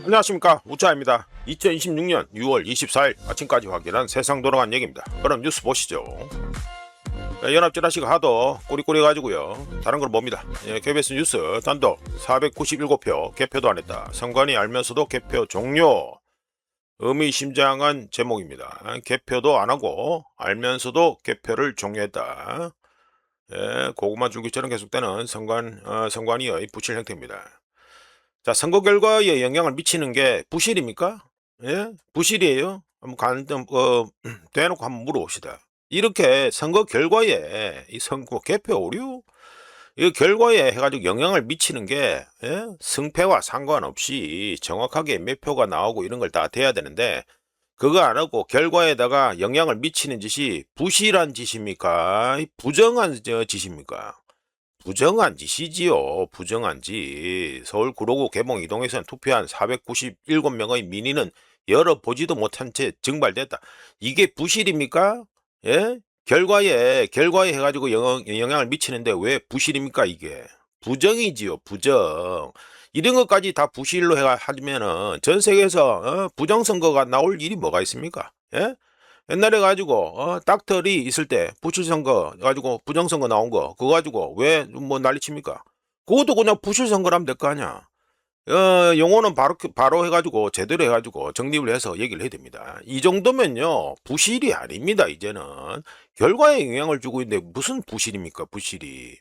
안녕하십니까, 우차입니다. 2026년 6월 24일 아침까지 확인한 세상 돌아간 얘기입니다. 그럼 뉴스 보시죠. 연합지라시가 하도 꼬리꼬리 가지고요. 다른 건 뭡니다. KBS 뉴스 단독 497표 개표도 안 했다. 선관위 알면서도 개표 종료. 의미심장한 제목입니다. 개표도 안 하고 알면서도 개표를 종료했다. 고구마 줄기처럼 계속되는 선관위의 부실 행태입니다. 자, 선거 결과에 영향을 미치는 게 부실입니까? 예? 부실이에요? 대놓고 한번 물어봅시다. 이렇게 선거 결과에, 이 선거 개표 오류? 이 결과에 해가지고 영향을 미치는 게, 예? 승패와 상관없이 정확하게 몇 표가 나오고 이런 걸 다 돼야 되는데, 그거 안 하고 결과에다가 영향을 미치는 짓이 부실한 짓입니까? 부정한 짓입니까? 부정한 짓이지요. 부정한 짓. 서울 구로구 개봉 이동에서는 투표한 497명의 민의는 열어보지도 못한 채 증발됐다. 이게 부실입니까? 예? 결과에 해가지고 영향을 미치는데 왜 부실입니까, 이게? 부정이지요, 부정. 이런 것까지 다 부실로 하면은 전 세계에서 부정선거가 나올 일이 뭐가 있습니까? 예? 옛날에 가지고 닥터리 있을 때 부실선거 가지고 부정선거 나온 거 그거 가지고 왜 뭐 난리칩니까? 그것도 그냥 부실선거라면 될 거 아니야. 용어는 바로 해가지고 제대로 해가지고 정립을 해서 얘기를 해야 됩니다. 이 정도면요 부실이 아닙니다. 이제는 결과에 영향을 주고 있는데 무슨 부실입니까? 부실이.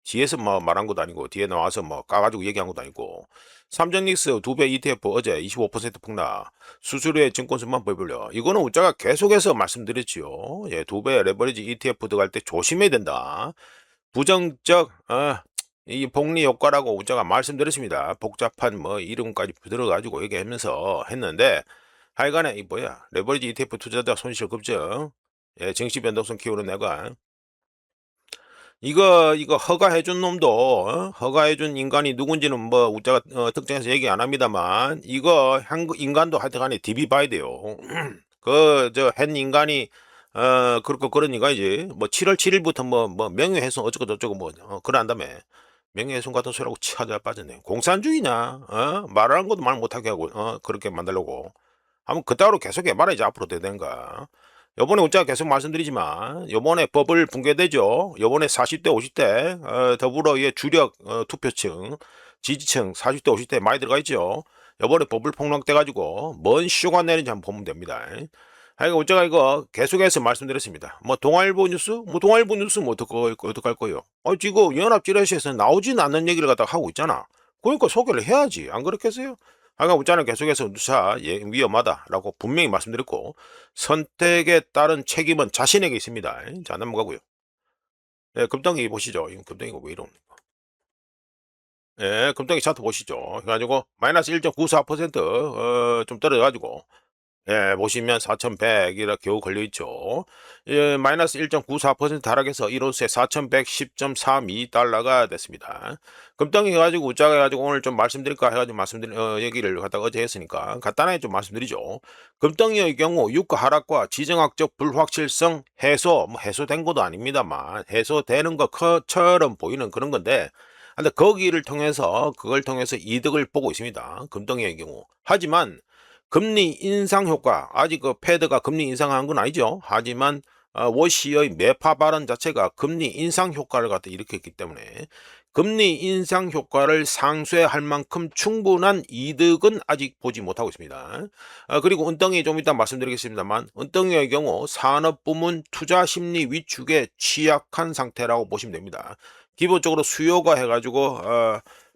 뒤에서 뭐 말한 것도 아니고 뒤에 나와서 뭐 까가지고 얘기한 것도 아니고 삼성닉스 2배 ETF 어제 25% 폭락 수수료의 증권수만 벌벌려 이거는 우리가 계속해서 말씀드렸지요. 예, 2배 레버리지 ETF 들어갈 때 조심해야 된다. 부정적 이 복리 효과라고 우리가 말씀드렸습니다. 복잡한 뭐 이름까지 들어가지고 얘기하면서 했는데 하여간에 이 뭐야 레버리지 ETF 투자자 손실 급증 증시 변동성 키우는 내가 이거 허가해준 놈도 허가해준 인간이 누군지는 뭐 우자가 특정해서 얘기 안 합니다만 이거 인간도 하여튼간에 DB 봐야 돼요. 그 저 한 인간이 그렇고 그러니까 이제 뭐 7월 7일부터 뭐 명예훼손 어쩌고 저쩌고 뭐 그러한 다음에 명예훼손 같은 소리하고 치하자 빠졌네. 공산주의냐? 말하는 것도 말 못하게 하고 그렇게 만들려고 한번 그따위로 계속해 말아야지 앞으로 되든가. 요번에 우리가 계속 말씀드리지만 요번에 버블 붕괴되죠. 요번에 40대 50대 더불어의 주력 투표층 지지층 40대 50대 많이 들어가 있죠. 요번에 버블 폭락돼 가지고 뭔 쇼가 내는지 한번 보면 됩니다. 하여간 우리가 이거 계속해서 말씀드렸습니다. 뭐 동아일보 뉴스? 뭐 동아일보 뉴스 뭐 어떡할 거예요? 지금 연합지라시에서 나오진 않는 얘기를 갖다가 하고 있잖아. 그러니까 소개를 해야지. 안 그렇겠어요? 하여간 우리는 계속해서 누차 위험하다라고 분명히 말씀드렸고 선택에 따른 책임은 자신에게 있습니다. 자, 넘어가고요. 네, 금덩이 보시죠. 이 금덩이가 왜 이럽니까? 예, 금덩이 차트 보시죠. 그래가지고 마이너스 1.94% 좀 떨어져가지고 보시면 4,100이라 겨우 걸려있죠. 마이너스 1.94% 하락해서 1호세 4,110.32달러가 됐습니다. 금덩이 해가지고 우짜가 해가지고 오늘 좀 말씀드릴까 해가지고 얘기를 갖다가 어제 했으니까 간단하게 좀 말씀드리죠. 금덩이의 경우 유가 하락과 지정학적 불확실성 해소, 뭐 해소된 것도 아닙니다만 해소되는 것처럼 보이는 그런 건데 근데 그걸 통해서 이득을 보고 있습니다. 금덩이의 경우. 하지만 금리 인상 효과 아직 그 패드가 금리 인상한 건 아니죠. 하지만 워시의 매파 발언 자체가 금리 인상 효과를 갖다 일으켰기 때문에 금리 인상 효과를 상쇄할 만큼 충분한 이득은 아직 보지 못하고 있습니다. 그리고 은덩이 좀 이따 말씀드리겠습니다만 은덩이의 경우 산업부문 투자 심리 위축에 취약한 상태라고 보시면 됩니다. 기본적으로 수요가 해가지고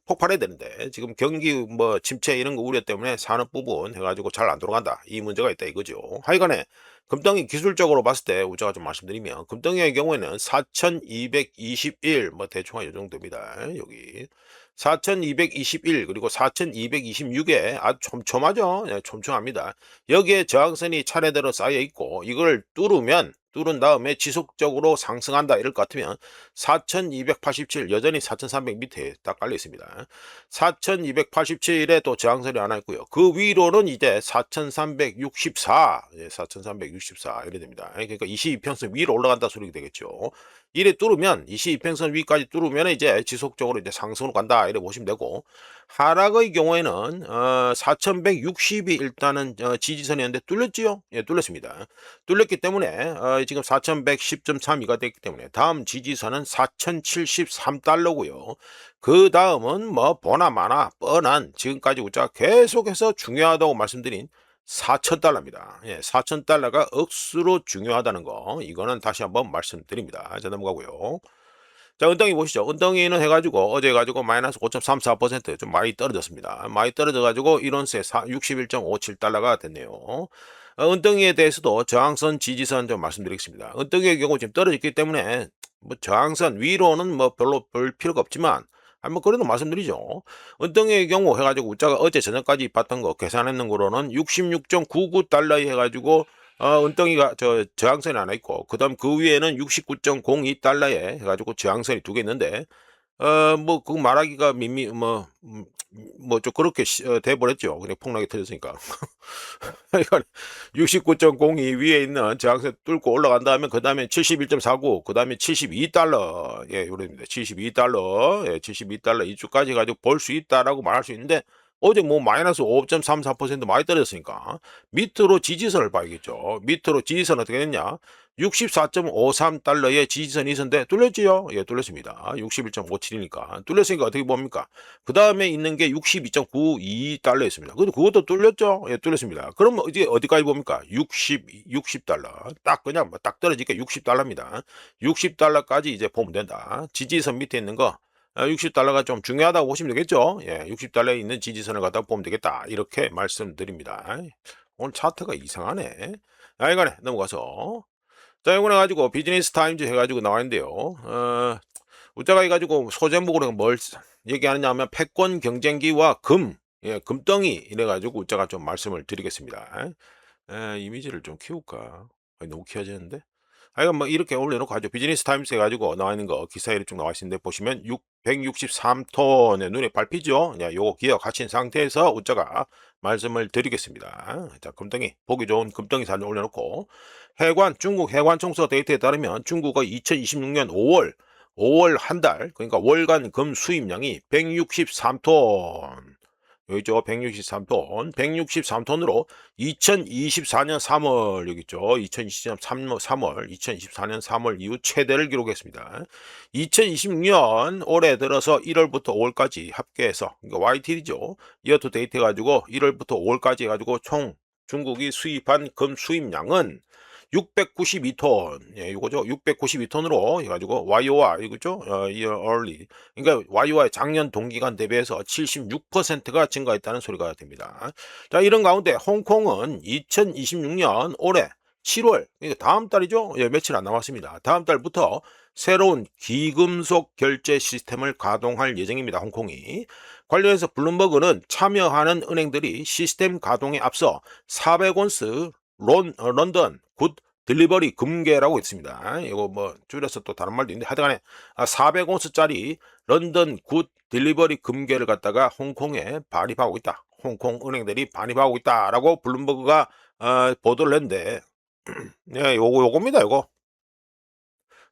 폭발해야 되는데 지금 경기 뭐 침체 이런 거 우려 때문에 산업 부분 해가지고 잘 안 돌아간다 이 문제가 있다 이거죠. 하여간에 금덩이 기술적으로 봤을 때 우리가 좀 말씀드리면 금덩이의 경우에는 4221 뭐 대충 한 이 정도입니다. 여기 4221 그리고 4226에 아주 촘촘하죠. 촘촘합니다. 여기에 저항선이 차례대로 쌓여 있고 이걸 뚫은 다음에 지속적으로 상승한다 이럴 것 같으면 4287 여전히 4300 밑에 딱 깔려 있습니다. 4287에 또 저항선이 하나 있고요. 그 위로는 이제 4364 4364 이래 됩니다. 그러니까 22평선 위로 올라간다 소리가 되겠죠. 이래 뚫으면 22평선 위까지 뚫으면 이제 지속적으로 이제 상승으로 간다 이래 보시면 되고, 하락의 경우에는 4160이 일단은 지지선이었는데 뚫렸지요? 예, 뚫렸습니다. 뚫렸기 때문에 지금 4110.32가 됐기 때문에 다음 지지선은 4073달러고요. 그 다음은 뭐 보나 마나 뻔한 지금까지 우리가 계속해서 중요하다고 말씀드린 4,000달러입니다. 예, 4,000달러가 억수로 중요하다는 거, 이거는 다시 한번 말씀드립니다. 자, 넘어가고요. 자, 은덩이 보시죠. 은덩이는 해가지고 어제 가지고 마이너스 5.34%좀 많이 떨어졌습니다. 많이 떨어져가지고 1온스에 61.57달러가 됐네요. 은덩이에 대해서도 저항선, 지지선 좀 말씀드리겠습니다. 은덩이의 경우 지금 떨어졌기 때문에 뭐 저항선 위로는 뭐 별로 볼 필요가 없지만, 뭐 그래도 말씀드리죠. 은덩이의 경우 해가지고 우자가 어제 저녁까지 봤던 거 계산했는 거로는 66.99달러 해가지고 은덩이가 저항선이 하나 있고, 그 다음 그 위에는 69.02달러에 해가지고 저항선이 두 개 있는데, 뭐 그 말하기가 뭐 좀 그렇게 돼버렸죠. 그냥 폭락이 터졌으니까. 그러니까 69.02 위에 있는 저항선 뚫고 올라간 다음에 그 다음에 71.49, 그 다음에 72달러, 예, 요렇습니다. 72달러, 예, 72달러 이주까지 가지고 볼 수 있다라고 말할 수 있는데, 어제 뭐 마이너스 5.34% 많이 떨어졌으니까 밑으로 지지선을 봐야겠죠. 밑으로 지지선 어떻게 됐냐? 64.53달러의 지지선이 있었는데 뚫렸지요? 예, 뚫렸습니다. 61.57이니까 뚫렸으니까 어떻게 봅니까? 그 다음에 있는 게 62.92달러였습니다. 근데 그것도 뚫렸죠? 예, 뚫렸습니다. 그럼 이제 어디까지 봅니까? 60달러. 딱 그냥 뭐 딱 떨어지니까 60달러입니다. 60달러까지 이제 보면 된다. 지지선 밑에 있는 거 60달러가 좀 중요하다고 보시면 되겠죠? 예, 60달러에 있는 지지선을 갖다 보면 되겠다. 이렇게 말씀드립니다. 오늘 차트가 이상하네. 이거네, 넘어가서. 자, 이번에 가지고 비즈니스 타임즈 해가지고 나와 있는데요. 우자가 해가지고 소제목으로 뭘 얘기하느냐 하면 패권 경쟁기와 금, 예, 금덩이 이래가지고 우자가 좀 말씀을 드리겠습니다. 이미지를 좀 키울까? 너무 키워지는데? 하여간 뭐 이렇게 올려놓고 가죠. 비즈니스 타임스 해가지고 나와 있는 거 기사에 쭉 나와 있는데 보시면 163톤의 눈에 밟히죠. 야, 요거 기억하신 상태에서 우자가 말씀을 드리겠습니다. 자, 금덩이 보기 좋은 금덩이 사진 올려놓고, 중국 해관 총수 데이터에 따르면 중국의 2026년 5월 한 달, 그러니까 월간 금 수입량이 163톤. 여기 있죠. 163톤. 163톤으로 2024년 3월, 여기 있죠. 2024년 3월 이후 최대를 기록했습니다. 2026년 올해 들어서 1월부터 5월까지 합계해서, 그러니까 YTD죠. 이어투 데이트 해가지고 1월부터 5월까지 해가지고 총 중국이 수입한 금 수입량은 692톤, 예, 이거죠. 692톤으로 해가지고 YOY, 이거죠. year early. 그러니까 YOY 작년 동기간 대비해서 76%가 증가했다는 소리가 됩니다. 자, 이런 가운데 홍콩은 2026년 올해 7월, 그러니까 다음 달이죠. 예, 며칠 안 남았습니다. 다음 달부터 새로운 귀금속 결제 시스템을 가동할 예정입니다. 홍콩이. 관련해서 블룸버그는 참여하는 은행들이 시스템 가동에 앞서 400온스 런던 굿 딜리버리 금괴라고 있습니다. 이거 뭐 줄여서 또 다른 말도 있는데 하여간에 400온스짜리 런던 굿 딜리버리 금괴를 갖다가 홍콩에 반입하고 있다. 홍콩 은행들이 반입하고 있다라고 블룸버그가 보도를 했는데, 네, 요겁니다. 요거.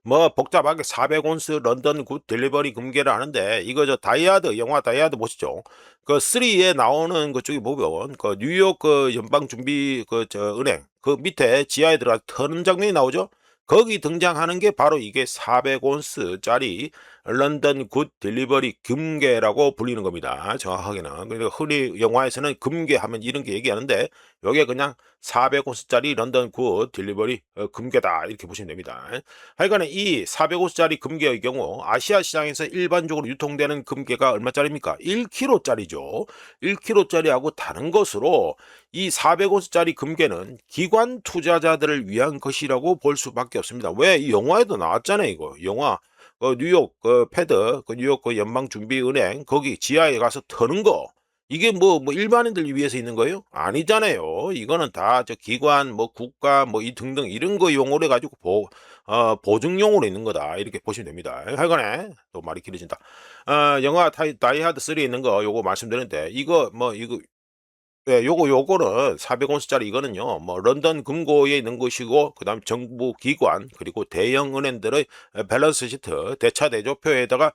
뭐 복잡하게 400온스 런던 굿 딜리버리 금괴를 하는데, 이거 다이아드, 영화 다이아드 보시죠. 그 3에 나오는 그쪽에 보면 그 뉴욕 그 연방준비 은행 그 밑에 지하에 들어가 터는 장면이 나오죠. 거기 등장하는 게 바로 이게 400온스짜리 런던 굿 딜리버리 금괴라고 불리는 겁니다. 정확하게는. 그러니까 흔히 영화에서는 금괴 하면 이런 게 얘기하는데, 요게 그냥 400온스짜리 런던 굿 딜리버리 금괴다 이렇게 보시면 됩니다. 하여간에 이 400온스짜리 금괴의 경우 아시아 시장에서 일반적으로 유통되는 금괴가 얼마짜리입니까? 1kg짜리죠. 1kg짜리하고 다른 것으로 이 400온스짜리 금괴는 기관 투자자들을 위한 것이라고 볼 수밖에 없습니다. 왜? 이 영화에도 나왔잖아요. 이거 영화 뉴욕 패드 뉴욕 연방준비은행 거기 지하에 가서 터는 거, 이게 뭐 일반인들 위해서 있는 거예요? 아니잖아요. 이거는 다 기관 국가 이 등등 이런 거 용어로 해가지고 보증용으로 있는 거다 이렇게 보시면 됩니다. 하여간에 또 말이 길어진다. 영화 다이하드 3에 있는 거 요거 말씀드렸는데, 이거 예, 요거는 400온스짜리 이거는요. 뭐 런던 금고에 있는 것이고 그다음 정부 기관 그리고 대형 은행들의 밸런스 시트 대차 대조표에다가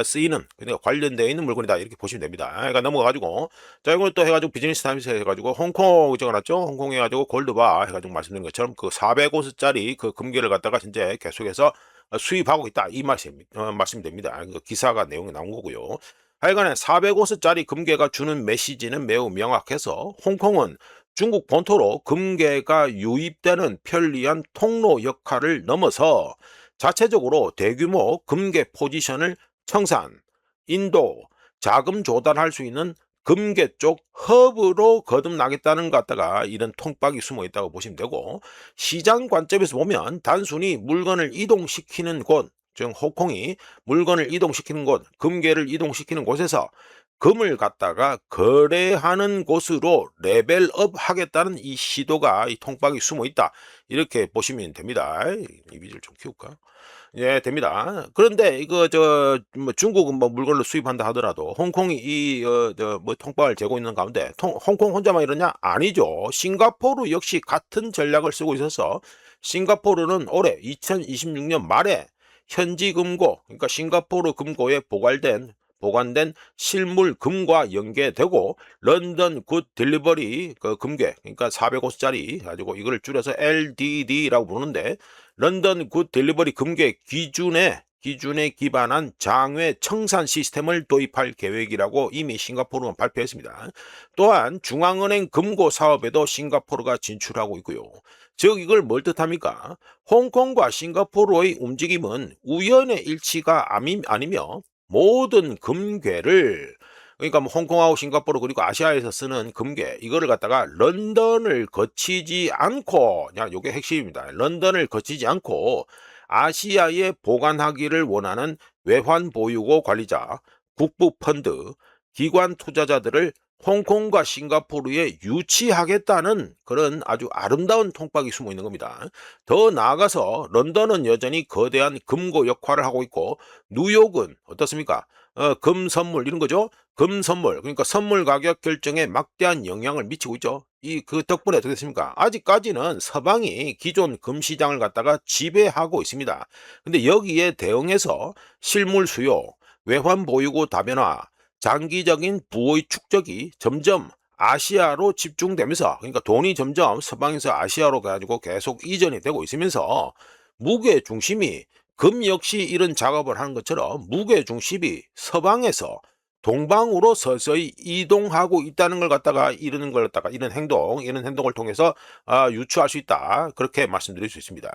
쓰이는 그러니까 관련되어 있는 물건이다 이렇게 보시면 됩니다. 그러니까 넘어가 가지고 자 이걸 또 해 가지고 비즈니스 타임스 해 가지고 홍콩 적어 놨죠. 홍콩 해 가지고 골드바 해 가지고 말씀드린 것처럼 그 400온스짜리 그 금괴를 갖다가 현재 계속해서 수입하고 있다. 이 말씀 말씀됩니다. 그 기사가 내용이 나온 거고요. 하여간에 400온스짜리 금괴가 주는 메시지는 매우 명확해서 홍콩은 중국 본토로 금괴가 유입되는 편리한 통로 역할을 넘어서 자체적으로 대규모 금괴 포지션을 청산, 인도, 자금 조달할 수 있는 금괴 쪽 허브로 거듭나겠다는 것 같다가 이런 통박이 숨어 있다고 보시면 되고 시장 관점에서 보면 단순히 물건을 이동시키는 곳, 즉 홍콩이 물건을 이동시키는 곳, 금괴를 이동시키는 곳에서 금을 갖다가 거래하는 곳으로 레벨업 하겠다는 이 시도가 이 통박이 숨어 있다. 이렇게 보시면 됩니다. 이미지를 좀 키울까? 예, 됩니다. 그런데 이거 뭐 중국은 뭐 물건을 수입한다 하더라도 홍콩이 뭐 통박을 재고 있는 가운데 홍콩 혼자만 이러냐? 아니죠. 싱가포르 역시 같은 전략을 쓰고 있어서 싱가포르는 올해 2026년 말에 현지 금고, 그러니까 싱가포르 금고에 보관된 실물 금과 연계되고 런던 굿 딜리버리 그 금괴, 그러니까 400호스짜리 가지고 이거를 줄여서 LDD라고 부르는데 런던 굿 딜리버리 금괴 기준에 기반한 장외 청산 시스템을 도입할 계획이라고 이미 싱가포르는 발표했습니다. 또한 중앙은행 금고 사업에도 싱가포르가 진출하고 있고요. 즉 이걸 뭘 뜻합니까? 홍콩과 싱가포르의 움직임은 우연의 일치가 아니며 모든 금괴를 그러니까 뭐 홍콩하고 싱가포르 그리고 아시아에서 쓰는 금괴 이거를 갖다가 런던을 거치지 않고 요게 핵심입니다. 런던을 거치지 않고 아시아에 보관하기를 원하는 외환 보유고 관리자, 국부 펀드, 기관 투자자들을 홍콩과 싱가포르에 유치하겠다는 그런 아주 아름다운 통박이 숨어 있는 겁니다. 더 나아가서 런던은 여전히 거대한 금고 역할을 하고 있고 뉴욕은 어떻습니까? 금 선물 이런 거죠. 금 선물 그러니까 선물 가격 결정에 막대한 영향을 미치고 있죠. 이 그 덕분에 어떻게 됐습니까? 아직까지는 서방이 기존 금 시장을 갖다가 지배하고 있습니다. 근데 여기에 대응해서 실물 수요, 외환 보유고 다변화, 장기적인 부의 축적이 점점 아시아로 집중되면서 그러니까 돈이 점점 서방에서 아시아로 가지고 계속 이전이 되고 있으면서 무게 중심이 금 역시 이런 작업을 하는 것처럼 무게 중심이 서방에서 동방으로 서서히 이동하고 있다는 걸 갖다가 이런 이런 행동을 통해서 유추할 수 있다. 그렇게 말씀드릴 수 있습니다.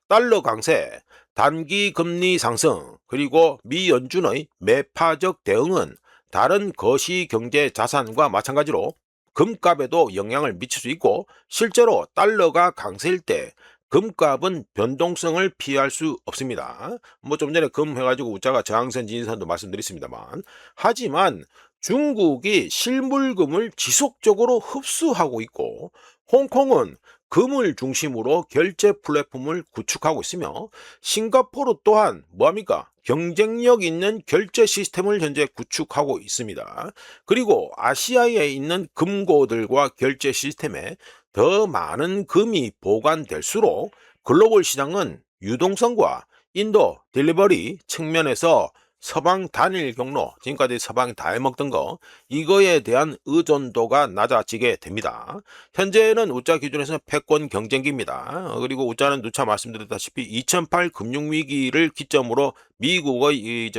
달러 강세, 단기 금리 상승, 그리고 미 연준의 매파적 대응은 다른 거시 경제 자산과 마찬가지로 금값에도 영향을 미칠 수 있고 실제로 달러가 강세일 때 금값은 변동성을 피할 수 없습니다. 뭐 좀 전에 금 해가지고 우자가 저항선 지지선도 말씀드렸습니다만 하지만 중국이 실물금을 지속적으로 흡수하고 있고 홍콩은 금을 중심으로 결제 플랫폼을 구축하고 있으며 싱가포르 또한 뭐합니까? 경쟁력 있는 결제 시스템을 현재 구축하고 있습니다. 그리고 아시아에 있는 금고들과 결제 시스템에 더 많은 금이 보관될수록 글로벌 시장은 유동성과 인도 딜리버리 측면에서 서방 단일 경로, 지금까지 서방이 다 해먹던 거, 이거에 대한 의존도가 낮아지게 됩니다. 현재는 우자 기준에서는 패권 경쟁기입니다. 그리고 우자는 누차 말씀드렸다시피 2008 금융위기를 기점으로 미국의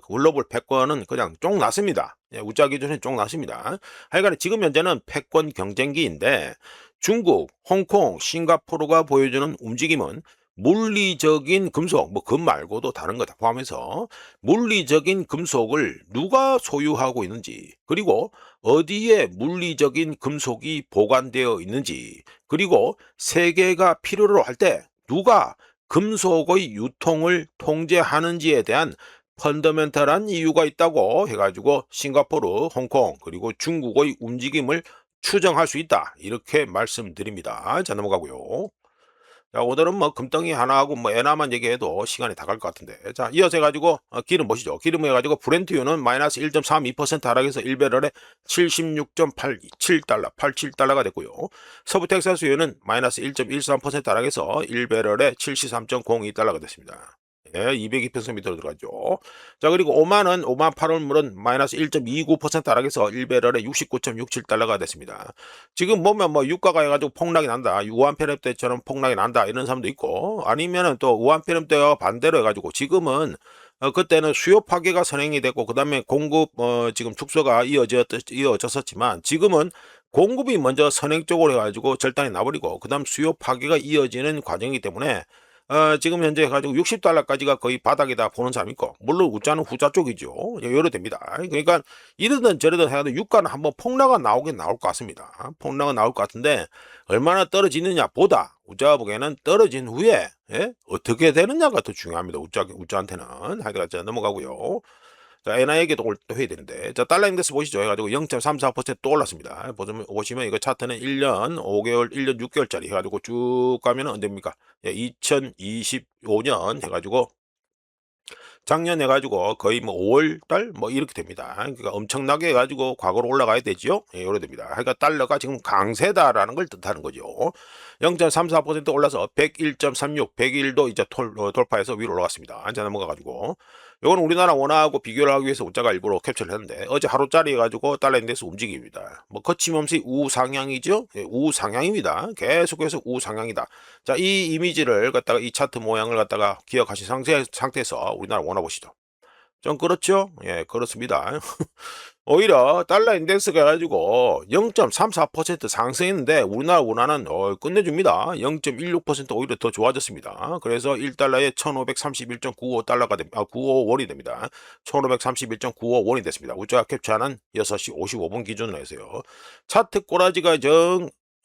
글로벌 패권은 그냥 쫑 났습니다. 예, 우자 기준은 쫑 났습니다. 하여간에 지금 현재는 패권 경쟁기인데 중국, 홍콩, 싱가포르가 보여주는 움직임은 물리적인 금속, 뭐 금 말고도 다른 거 다 포함해서 물리적인 금속을 누가 소유하고 있는지, 그리고 어디에 물리적인 금속이 보관되어 있는지, 그리고 세계가 필요로 할 때 누가 금속의 유통을 통제하는지에 대한 펀더멘탈한 이유가 있다고 해가지고 싱가포르, 홍콩, 그리고 중국의 움직임을 추정할 수 있다. 이렇게 말씀드립니다. 자, 넘어가고요. 자, 오늘은 뭐 금덩이 하나하고 뭐 에나만 얘기해도 시간이 다 갈 것 같은데. 자, 이어서 해가지고 기름 보시죠. 기름 해가지고 브렌트유는 마이너스 1.32% 하락해서 1배럴에 76.87달러, 87달러가 됐고요. 서부 텍사스유는 마이너스 1.13% 하락해서 1배럴에 73.02달러가 됐습니다. 예, 202평소미터로 들어가죠. 자, 그리고 오만은 5만 8월물은 마이너스 1.29% 하락해서 1배럴에 69.67달러가 됐습니다. 지금 보면 뭐 유가가 해가지고 폭락이 난다. 우한폐렴 때처럼 폭락이 난다. 이런 사람도 있고, 아니면은 또 우한폐렴 때와 반대로 해가지고 지금은 그때는 수요 파괴가 선행이 됐고, 그 다음에 공급 지금 축소가 이어졌었지만, 지금은 공급이 먼저 선행 쪽으로 해가지고 절단이 나버리고, 그 다음 수요 파괴가 이어지는 과정이기 때문에 지금 현재 해가지고 60달러까지가 거의 바닥이다 보는 사람이 있고, 물론 우자는 후자 쪽이죠. 요래 됩니다. 그러니까 이러든 저러든 해가지고 유가는 한번 폭락은 나오긴 나올 것 같습니다. 폭락은 나올 것 같은데 얼마나 떨어지느냐 보다 우자가 보기에는 떨어진 후에 어떻게 되느냐가 더 중요합니다. 우자한테는. 하여튼 넘어가고요. 자, 엔화에게도 또 해야 되는데. 자, 달러 인덱스 보시죠. 해가지고 0.34%또 올랐습니다. 보시면 이거 차트는 1년 5개월, 1년 6개월짜리 해가지고 쭉 가면은 언제입니까? 2025년 해가지고 작년 해가지고 거의 뭐 5월달 뭐 이렇게 됩니다. 그러니까 엄청나게 해가지고 과거로 올라가야 되죠. 예, 이래 됩니다. 그러니까 달러가 지금 강세다라는 걸 뜻하는 거죠. 0.34% 올라서 101.36, 101도 이제 돌파해서 위로 올라갔습니다. 한자 넘어가가지고 이건 우리나라 원화하고 비교를 하기 위해서 우자가 일부러 캡처를 했는데 어제 하루짜리 해가지고 달러 인덱스 움직입니다. 뭐 거침없이 우상향이죠. 예, 우상향입니다. 계속해서 우상향이다. 자, 이 이미지를 갖다가 이 차트 모양을 갖다가 기억하신 상태에서 우리나라 원화 보시죠. 좀 그렇죠? 예, 그렇습니다. 오히려 달러 인덱스가 해가지고 0.34% 상승했는데 우리나라 원화는 끝내줍니다. 0.16% 오히려 더 좋아졌습니다. 그래서 1달러에 1531.95달러가 됩니다. 95원이 됩니다. 1531.95원이 됐습니다. 우자 캡처하는 6시 55분 기준으로 해서요. 차트 꼬라지가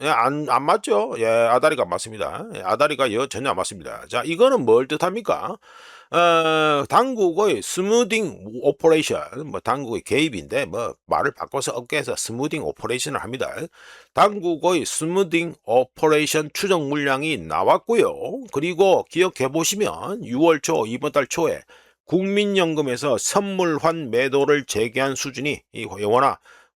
안 맞죠? 예, 아다리가 안 맞습니다. 예, 아다리가 전혀 안 맞습니다. 자, 이거는 뭘 뜻합니까? 당국의 스무딩 오퍼레이션, 뭐 당국의 개입인데 뭐 말을 바꿔서 어깨에서 스무딩 오퍼레이션을 합니다. 당국의 스무딩 오퍼레이션 추정 물량이 나왔고요. 그리고 기억해 보시면 6월 초 이번 달 초에 국민연금에서 선물환 매도를 재개한 수준이 이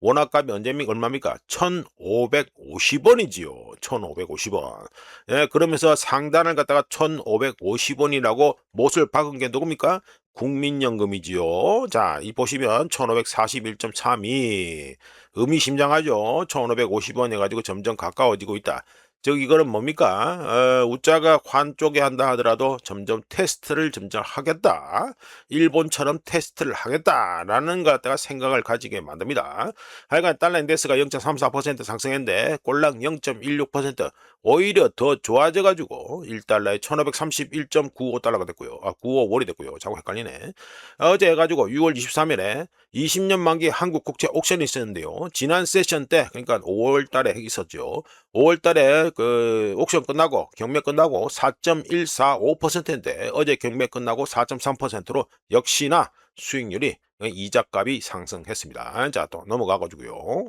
원화값이 언제입니까? 얼마입니까? 1,550원이지요. 1,550원. 예, 그러면서 상단을 갖다가 1,550원이라고 못을 박은 게 누굽니까? 국민연금이지요. 자, 이 보시면 1,541.32. 의미심장하죠. 1,550원 해가지고 점점 가까워지고 있다. 즉 이거는 뭡니까? 우자가 환 쪽에 한다 하더라도 점점 테스트를 점점 하겠다. 일본처럼 테스트를 하겠다라는 것 갖다가 생각을 가지게 만듭니다. 하여간 달러 인덱스가 0.34% 상승했는데 꼴랑 0.16% 오히려 더 좋아져가지고 1달러에 1531.95달러가 됐고요. 95원이 됐고요. 자꾸 헷갈리네. 어제 해가지고 6월 23일에 20년 만기 한국 국채 옥션이 있었는데요. 지난 세션 때 그러니까 5월 달에 있었죠. 5월 달에 그 옥션 끝나고 경매 끝나고 4.145%인데 어제 경매 끝나고 4.3%로 역시나 수익률이 이자값이 상승했습니다. 자, 또 넘어가가지고요.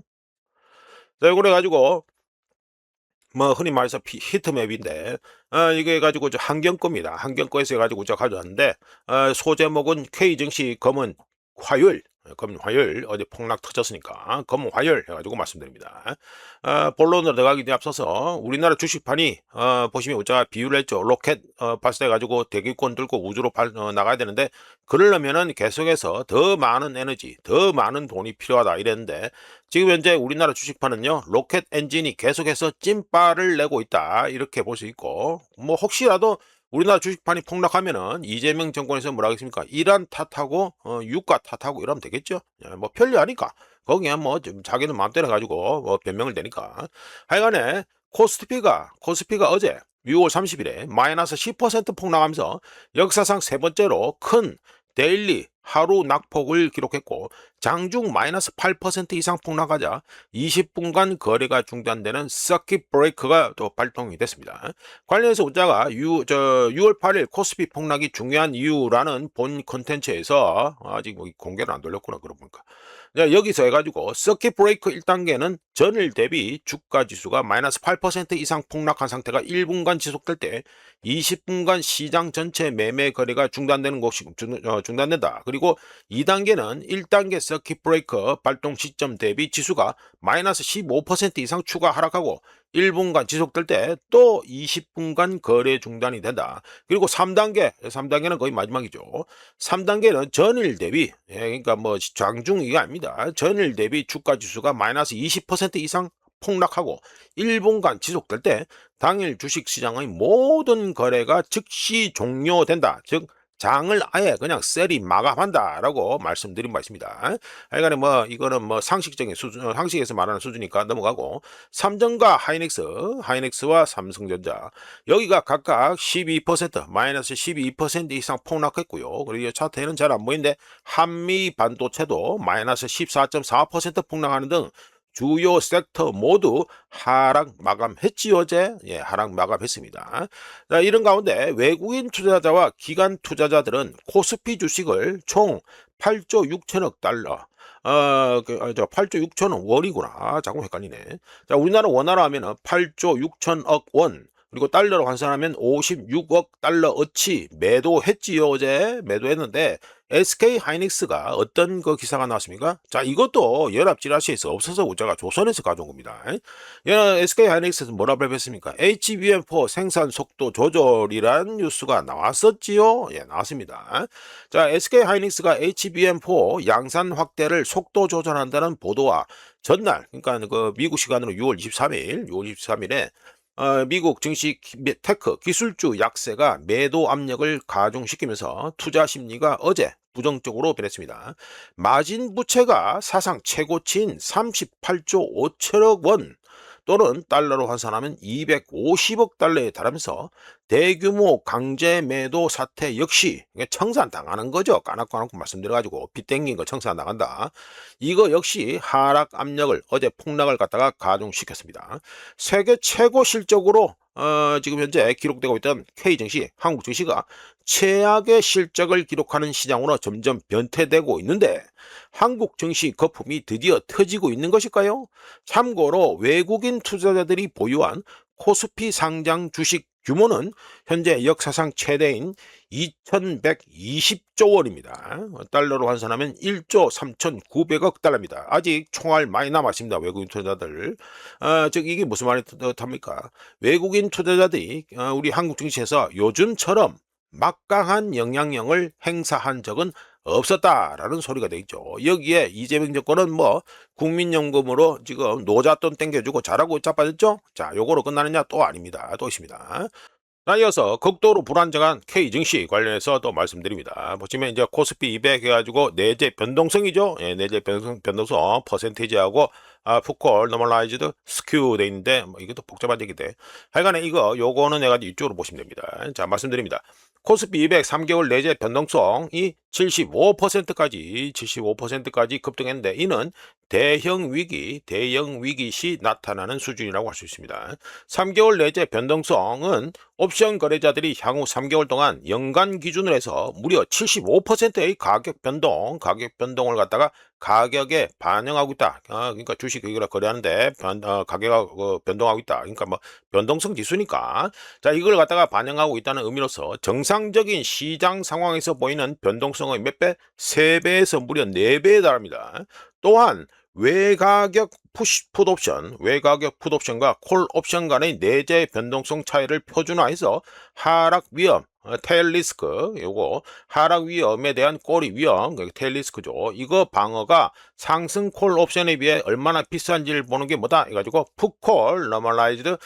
자, 이거 해가지고 뭐 흔히 말해서 히트맵인데 이게 가지고 한경거입니다. 한경거에서 해가지고 제가 가져왔는데 소제목은 K증시 검은 화요일 검은 화요일 어제 폭락 터졌으니까 검은 화요일 해가지고 말씀드립니다. 본론으로 들어가기 앞서서 우리나라 주식판이 보시면 우리가 비유를 했죠. 로켓 발사해가지고 대기권 들고 우주로 나가야 되는데 그러려면은 계속해서 더 많은 에너지 더 많은 돈이 필요하다 이랬는데 지금 현재 우리나라 주식판은요 로켓 엔진이 계속해서 찐빠를 내고 있다 이렇게 볼 수 있고 뭐 혹시라도 우리나라 주식판이 폭락하면은 이재명 정권에서 뭐라 하겠습니까? 이란 탓하고 유가 탓하고 이러면 되겠죠. 뭐 편리하니까 거기에 뭐 좀 자기는 마음대로 해가지고 뭐 변명을 대니까 하여간에 코스피가 어제 6월 30일에 마이너스 10% 폭락하면서 역사상 세 번째로 큰 데일리 하루 낙폭을 기록했고 장중 마이너스 8% 이상 폭락하자 20분간 거래가 중단되는 서킷 브레이크가 또 발동이 됐습니다. 관련해서 우자가 6월 8일 코스피 폭락이 중요한 이유라는 본 콘텐츠에서 아직 뭐 공개를 안 돌렸구나 그러고 보니까 여기서 해가지고 서킷 브레이크 1단계는 전일 대비 주가 지수가 마이너스 8% 이상 폭락한 상태가 1분간 지속될 때 20분간 시장 전체 매매 거래가 중단되는 것이 중단된다. 그리고 2단계는 1단계 서킷 브레이커 발동 시점 대비 지수가 마이너스 15% 이상 추가 하락하고 1분간 지속될 때 또 20분간 거래 중단이 된다. 그리고 3단계는 거의 마지막이죠. 3단계는 전일 대비, 그러니까 뭐 장중 이게 아닙니다. 전일 대비 주가 지수가 마이너스 20% 이상 폭락하고 1분간 지속될 때 당일 주식시장의 모든 거래가 즉시 종료된다. 즉 장을 아예 그냥 셀이 마감한다라고 말씀드린 바 있습니다. 하여간에 뭐 이거는 뭐 상식적인 수준, 상식에서 말하는 수준이니까 넘어가고 삼성과 하이닉스와 삼성전자 여기가 각각 12% 마이너스 12% 이상 폭락했고요. 그리고 차트에는 잘 안 보이는데 한미 반도체도 마이너스 14.4% 폭락하는 등 주요 섹터 모두 하락 마감했지 어제? 예, 하락 마감했습니다. 자, 이런 가운데 외국인 투자자와 기관 투자자들은 코스피 주식을 총 8조 6천억 달러 8조 6천억 원이구나. 자꾸 헷갈리네. 자, 우리나라 원화로 하면은 8조 6천억 원. 그리고 달러로 환산하면 56억 달러어치 매도했지요. 어제 매도했는데 SK 하이닉스가 어떤 그 기사가 나왔습니까? 자, 이것도 연합지라시에서 없어서 우자가 조선에서 가져온 겁니다. SK 하이닉스에서 뭐라 발표했습니까? HBM4 생산 속도 조절이라는 뉴스가 나왔었지요? 예, 나왔습니다. 자, SK 하이닉스가 HBM4 양산 확대를 속도 조절한다는 보도와 전날, 그러니까 그 미국 시간으로 6월 23일에 미국 증시 테크 기술주 약세가 매도 압력을 가중시키면서 투자 심리가 어제 부정적으로 변했습니다. 마진 부채가 사상 최고치인 38조 5천억 원 또는 달러로 환산하면 250억 달러에 달하면서 대규모 강제 매도 사태 역시 청산당하는 거죠. 까놓고 말씀드려가지고 빚 땡긴 거 청산 나간다. 이거 역시 하락 압력을 어제 폭락을 갖다가 가중시켰습니다. 세계 최고 실적으로 지금 현재 기록되고 있던 K증시, 한국 증시가 최악의 실적을 기록하는 시장으로 점점 변태되고 있는데 한국 증시 거품이 드디어 터지고 있는 것일까요? 참고로 외국인 투자자들이 보유한 코스피 상장 주식 규모는 현재 역사상 최대인 2120조 원입니다. 달러로 환산하면 1조 3900억 달러입니다. 아직 총알 많이 남았습니다. 외국인 투자자들. 즉 이게 무슨 말이 뜻합니까? 외국인 투자자들이 우리 한국 증시에서 요즘처럼 막강한 영향력을 행사한 적은 없었다라는 소리가 되죠. 여기에 이재명 정권은 뭐 국민연금으로 지금 노잣돈 땡겨주고 잘하고 자빠졌죠? 자, 요거로 끝나느냐? 또 아닙니다. 또 있습니다. 자, 이어서 극도로 불안정한 K증시 관련해서 또 말씀드립니다. 보시면 이제 코스피 200 해가지고 내재 변동성이죠. 예, 내재 변동성 퍼센티지하고 푸콜 노멀라이즈드 스큐 돼 있는데 뭐 이것도 복잡한 얘기인데 하여간에 요거는 내가 이쪽으로 보시면 됩니다. 자, 말씀드립니다. 코스피 200 3개월 내재 변동성이 75%까지 급등했는데 이는 대형 위기 시 나타나는 수준이라고 할 수 있습니다. 3개월 내재 변동성은 옵션 거래자들이 향후 3개월 동안 연간 기준으로 해서 무려 75%의 가격 변동을 갖다가 가격에 반영하고 있다. 그러니까 주식 이거를 거래하는데 가격이 변동하고 있다. 그러니까 뭐 변동성 지수니까 자 이걸 갖다가 반영하고 있다는 의미로서 정상적인 시장 상황에서 보이는 변동성의 몇 배? 3배에서 무려 4배에 달합니다. 또한 외가격 풋옵션과 콜옵션 간의 내재 변동성 차이를 표준화해서 하락 위험 테일 리스크, 요거 하락 위험에 대한 꼬리 위험, 테일 리스크죠. 이거 방어가 상승 콜 옵션에 비해 얼마나 비싼지를 보는 게 뭐다 해가지고 풋콜 노멀라이즈드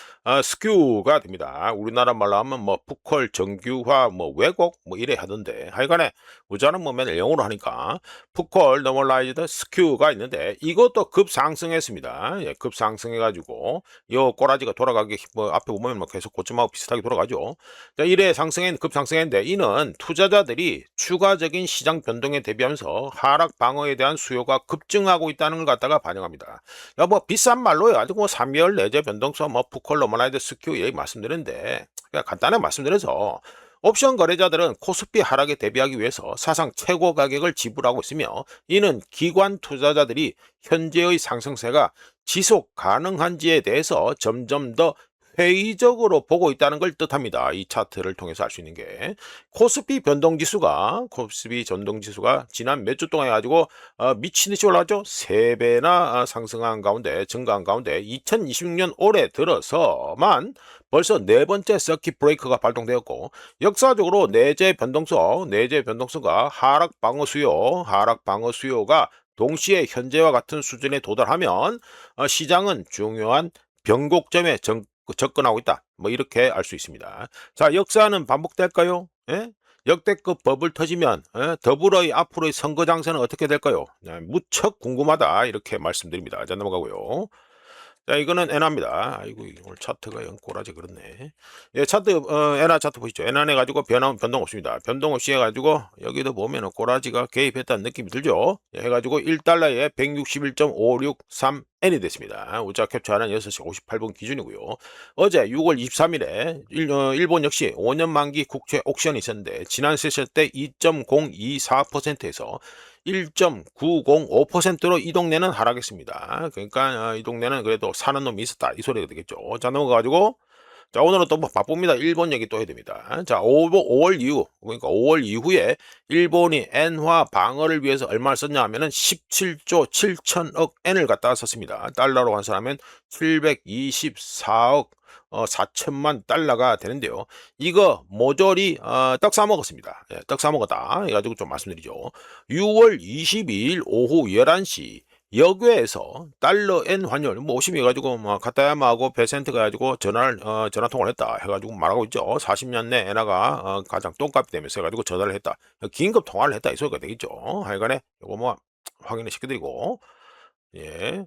스큐가 됩니다. 우리나라 말로 하면 뭐 풋콜 정규화 뭐 왜곡 뭐 이래 하던데 하여간에 우자는 뭐 맨날 영어로 하니까 풋콜 노멀라이즈드 스큐가 있는데 이것도 급상승했습니다. 예, 급상승해가지고 요 꼬라지가 돌아가기 뭐 앞에 보면 뭐 계속 고점하고 비슷하게 돌아가죠. 자, 이래 상승엔 급상승했는데 이는 투자자들이 추가적인 시장 변동에 대비하면서 하락 방어에 대한 수요가 급증하고 있다는 걸 갖다가 반영합니다. 뭐 비싼 말로 해가지고 3개월 내재 변동성 뭐 푸컬 로머나이드 스큐 얘기 말씀드렸는데 그냥 간단하게 말씀드려서 옵션 거래자들은 코스피 하락에 대비하기 위해서 사상 최고 가격을 지불하고 있으며 이는 기관 투자자들이 현재의 상승세가 지속 가능한지에 대해서 점점 더 회의적으로 보고 있다는 걸 뜻합니다. 이 차트를 통해서 알 수 있는 게 코스피 변동지수가 지난 몇 주 동안 해가지고 미친 듯이 올라왔죠. 3배나 상승한 가운데 증가한 가운데 2026년 올해 들어서만 벌써 4번째 서킷 브레이크가 발동되었고 역사적으로 내재 변동성과 하락 방어 수요가 동시에 현재와 같은 수준에 도달하면 시장은 중요한 변곡점에 접근하고 있다. 뭐 이렇게 알 수 있습니다. 자, 역사는 반복될까요? 예? 역대급 버블 터지면 더불어의 앞으로의 선거 장세는 어떻게 될까요? 무척 궁금하다 이렇게 말씀드립니다. 자, 넘어가고요. 자, 이거는 엔화입니다. 아이고, 오늘 차트가 영 꼬라지 그렇네. 예, 차트, 엔화 차트 보시죠. 엔화는 해가지고 변동 없습니다. 변동 없이 해가지고, 여기도 보면은 꼬라지가 개입했다는 느낌이 들죠? 예, 해가지고 1달러에 161.563엔이 됐습니다. 우자 캡처하는 6시 58분 기준이고요. 어제 6월 23일에 일본 역시 5년 만기 국채 옥션이 있었는데, 지난 세션 때 2.024%에서 1.905%로 이 동네는 하락했습니다. 그러니까 이 동네는 그래도 사는 놈이 있었다 이 소리가 되겠죠. 자, 넘어가가지고 자, 오늘은 또 바쁩니다. 일본 얘기 또 해야 됩니다. 자, 5월 이후 그러니까 5월 이후에 일본이 엔화 방어를 위해서 얼마를 썼냐 하면은 17조 7천억 엔을 갖다가 썼습니다. 달러로 환산하면 724억 4천만 달러가 되는데요. 이거 모조리 떡 싸먹었습니다. 예, 떡 싸먹었다 해가지고 좀 말씀드리죠. 6월 22일 오후 11시 역외에서 달러 엔 환율 뭐 오심해 가지고 뭐 카타야마하고 베센트가 가지고 전화 통화를 했다 해가지고 말하고 있죠. 40년 내 엔화가 가장 똥값이 되면서 해가지고 전화를 했다. 긴급 통화를 했다 이 소리가 되겠죠. 하여간에 요거 뭐 확인을 시켜드리고 예.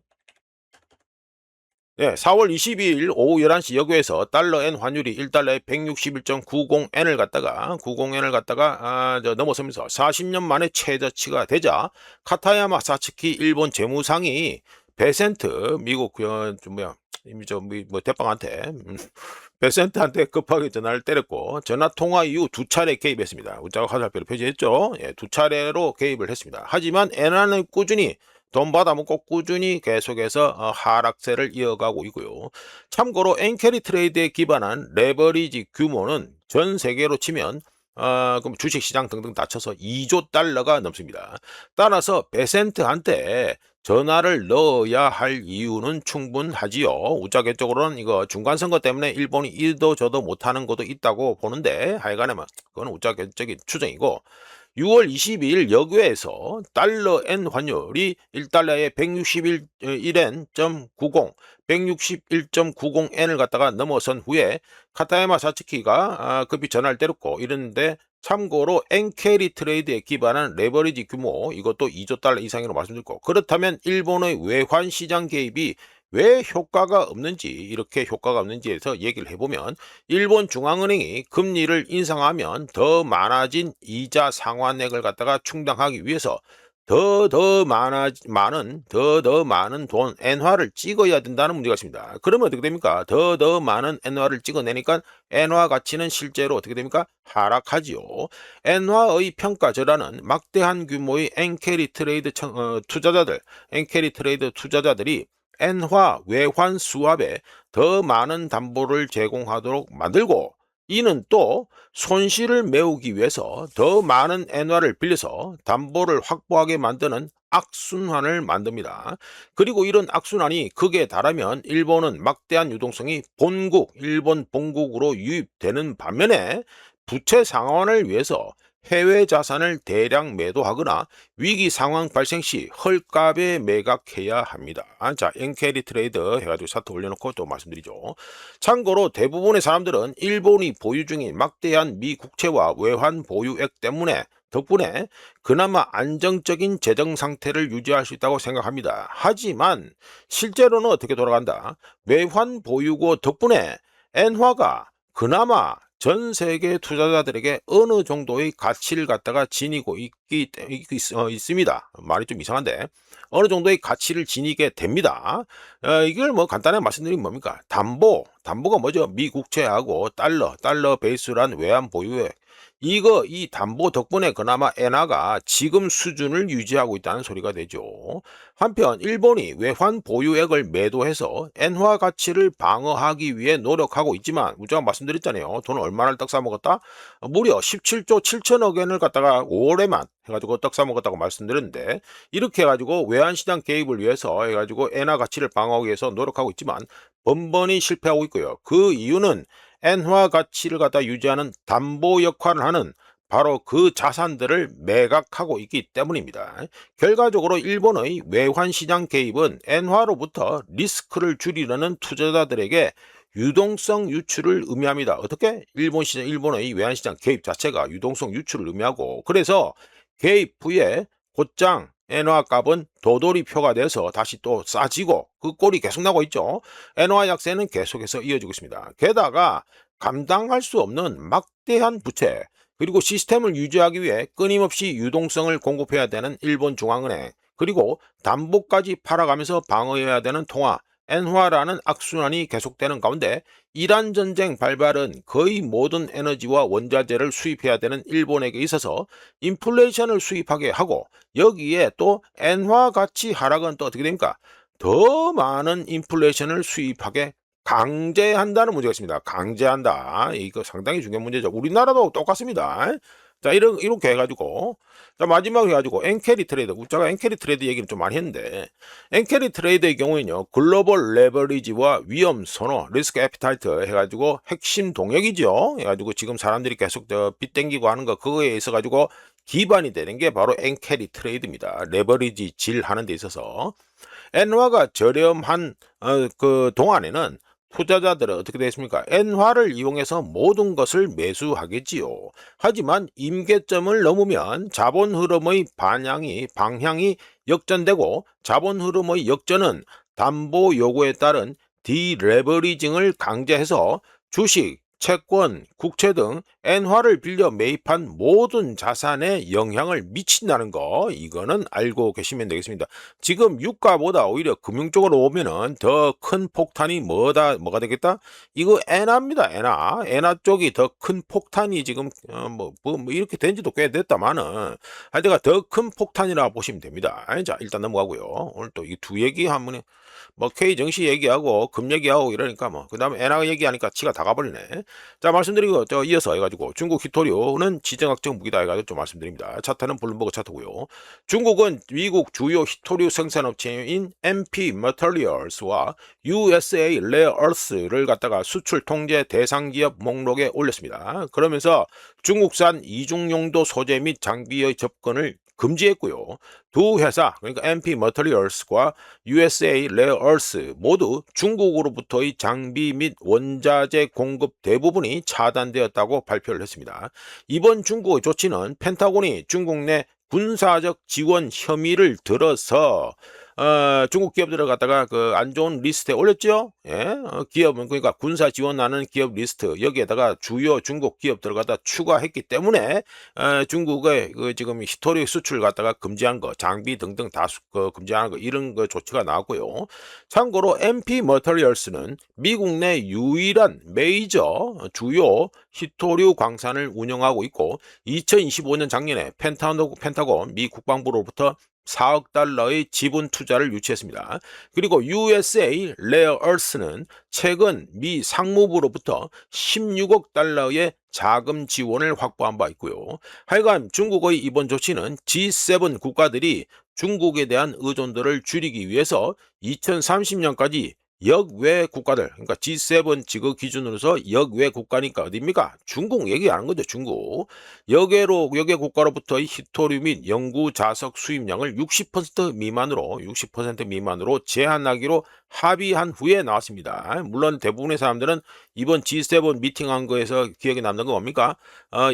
네, 4월 22일 오후 11시 여교에서 달러 엔 환율이 1달러에 161.90엔을 갖다가 넘어서면서 40년 만에 최저치가 되자 카타야마 사츠키 일본 재무상이 베센트 미국 이미 대빵한테 베센트한테 급하게 전화를 때렸고 전화 통화 이후 2차례 개입했습니다. 우자가 화살표를 표시했죠. 예, 2차례로 개입을 했습니다. 하지만 엔화는 꾸준히 돈 받아먹고 꾸준히 계속해서 하락세를 이어가고 있고요. 참고로 엔캐리 트레이드에 기반한 레버리지 규모는 전 세계로 치면 그럼 주식시장 등등 다쳐서 2조 달러가 넘습니다. 따라서 베센트한테 전화를 넣어야 할 이유는 충분하지요. 우짜개적으로는 이거 중간선거 때문에 일본이 이도 저도 못하는 것도 있다고 보는데 하여간에 그건 우짜개적인 추정이고 6월 22일 역외에서 달러 엔 환율이 1달러에 161.90, 161.90엔을 갖다가 넘어선 후에 카타야마 사츠키가 급히 전화를 때렸고 이랬는데 참고로 엔캐리 트레이드에 기반한 레버리지 규모 이것도 2조 달러 이상으로 말씀드렸고 그렇다면 일본의 외환 시장 개입이 왜 효과가 없는지 이렇게 효과가 없는지에서 얘기를 해보면 일본 중앙은행이 금리를 인상하면 더 많아진 이자 상환액을 갖다가 충당하기 위해서 더 많은 돈 엔화를 찍어야 된다는 문제가 있습니다. 그러면 어떻게 됩니까? 더 많은 엔화를 찍어내니까 엔화 가치는 실제로 어떻게 됩니까? 하락하지요. 엔화의 평가절하는 막대한 규모의 엔캐리 트레이드 투자자들이 엔화 외환 수합에 더 많은 담보를 제공하도록 만들고 이는 또 손실을 메우기 위해서 더 많은 엔화를 빌려서 담보를 확보하게 만드는 악순환을 만듭니다. 그리고 이런 악순환이 극에 달하면 일본은 막대한 유동성이 일본 본국으로 유입되는 반면에 부채 상환을 위해서 해외 자산을 대량 매도하거나 위기 상황 발생 시 헐값에 매각해야 합니다. 자, 엔캐리 트레이드 해가지고 차트 올려놓고 또 말씀드리죠. 참고로 대부분의 사람들은 일본이 보유 중인 막대한 미 국채와 외환 보유액 덕분에 그나마 안정적인 재정 상태를 유지할 수 있다고 생각합니다. 하지만 실제로는 어떻게 돌아간다? 외환 보유고 덕분에 엔화가 그나마 전 세계 투자자들에게 어느 정도의 가치를 갖다가 지니고 있습니다. 말이 좀 이상한데 어느 정도의 가치를 지니게 됩니다. 이걸 뭐 간단하게 말씀드리면 뭡니까? 담보가 뭐죠? 미국채하고 달러 베이스란 외환 보유액. 이 담보 덕분에 그나마 엔화가 지금 수준을 유지하고 있다는 소리가 되죠. 한편 일본이 외환 보유액을 매도해서 엔화 가치를 방어하기 위해 노력하고 있지만 제가 말씀드렸잖아요. 돈을 얼마나 떡 싸먹었다? 무려 17조 7천억 엔을 갖다가 5월에만 해가지고 떡 싸먹었다고 말씀드렸는데 이렇게 해가지고 외환시장 개입을 위해서 해가지고 엔화 가치를 방어하기 위해서 노력하고 있지만 번번이 실패하고 있고요. 그 이유는 엔화 가치를 갖다 유지하는 담보 역할을 하는 바로 그 자산들을 매각하고 있기 때문입니다. 결과적으로 일본의 외환시장 개입은 엔화로부터 리스크를 줄이려는 투자자들에게 유동성 유출을 의미합니다. 어떻게? 일본의 외환시장 개입 자체가 유동성 유출을 의미하고 그래서 개입 후에 곧장 엔화 값은 도돌이표가 돼서 다시 또 싸지고 그 꼴이 계속 나고 있죠. 엔화 약세는 계속해서 이어지고 있습니다. 게다가 감당할 수 없는 막대한 부채 그리고 시스템을 유지하기 위해 끊임없이 유동성을 공급해야 되는 일본 중앙은행 그리고 담보까지 팔아가면서 방어해야 되는 통화 엔화라는 악순환이 계속되는 가운데 이란 전쟁 발발은 거의 모든 에너지와 원자재를 수입해야 되는 일본에게 있어서 인플레이션을 수입하게 하고 여기에 또 엔화 가치 하락은 또 어떻게 됩니까? 더 많은 인플레이션을 수입하게 강제한다는 문제가 있습니다. 강제한다. 이거 상당히 중요한 문제죠. 우리나라도 똑같습니다. 자, 이렇게 해가지고, 자, 마지막으로 해가지고, 엔캐리 트레이더. 제가 엔캐리 트레이드 얘기를 좀 많이 했는데, 엔캐리 트레이더의 경우에는요, 글로벌 레버리지와 위험 선호, 리스크 애피타이트 해가지고, 핵심 동력이죠. 해가지고, 지금 사람들이 계속 빚 땡기고 하는 거, 그거에 있어가지고, 기반이 되는 게 바로 엔캐리 트레이드입니다. 레버리지 질 하는 데 있어서. 엔화가 저렴한, 그 동안에는 투자자들은 어떻게 되겠습니까? 엔화를 이용해서 모든 것을 매수하겠지요. 하지만 임계점을 넘으면 자본 흐름의 방향이 역전되고 자본 흐름의 역전은 담보 요구에 따른 디레버리징을 강제해서 주식, 채권, 국채 등 엔화를 빌려 매입한 모든 자산에 영향을 미친다는 거 이거는 알고 계시면 되겠습니다. 지금 유가보다 오히려 금융 쪽으로 오면은 더 큰 폭탄이 뭐가 되겠다? 이거 엔화입니다. 엔화 쪽이 더 큰 폭탄이 지금 뭐 이렇게 된 지도 꽤 됐다마는 하여튼 더 큰 폭탄이라고 보시면 됩니다. 자, 일단 넘어가고요. 오늘 또 이 두 얘기 한번 뭐 K 정시 얘기하고 금 얘기하고 이러니까 뭐 그다음에 엔화 얘기하니까 치가 다 가버리네. 자, 말씀드리고 이어서 해가지고 중국 히토류는 지정학적 무기다 해가지고 좀 말씀드립니다. 차트는 블룸버그 차트고요. 중국은 미국 주요 히토류 생산업체인 MP Materials와 USA Rare Earth를 갖다가 수출 통제 대상 기업 목록에 올렸습니다. 그러면서 중국산 이중용도 소재 및 장비의 접근을 금지했고요. 두 회사 그러니까 MP Materials과 USA Rare Earth 모두 중국으로부터의 장비 및 원자재 공급 대부분이 차단되었다고 발표를 했습니다. 이번 중국의 조치는 펜타곤이 중국 내 군사적 지원 혐의를 들어서 중국 기업들을 갖다가 그 안 좋은 리스트에 올렸죠. 예? 기업은 그러니까 군사 지원하는 기업 리스트 여기에다가 주요 중국 기업들을 갖다 추가했기 때문에 중국의 그 지금 히토리 수출 갖다가 금지한 거, 장비 등등 다 금지하는 거 이런 거 조치가 나왔고요. 참고로 MP 머터리얼스는 미국 내 유일한 메이저 주요 히토류 광산을 운영하고 있고 2025년 작년에 펜타곤 미 국방부로부터 4억 달러의 지분 투자를 유치했습니다. 그리고 USA Rare Earth는 최근 미 상무부로부터 16억 달러의 자금 지원을 확보한 바 있고요. 하여간 중국의 이번 조치는 G7 국가들이 중국에 대한 의존도를 줄이기 위해서 2030년까지 역외 국가들, 그러니까 G7 지구 기준으로서 역외 국가니까 어디입니까? 중국 얘기하는 거죠, 중국. 역외 국가로부터의 히토류 및 연구 자석 수입량을 60% 미만으로 제한하기로 합의한 후에 나왔습니다. 물론 대부분의 사람들은 이번 G7 미팅한 거에서 기억에 남는 건 뭡니까?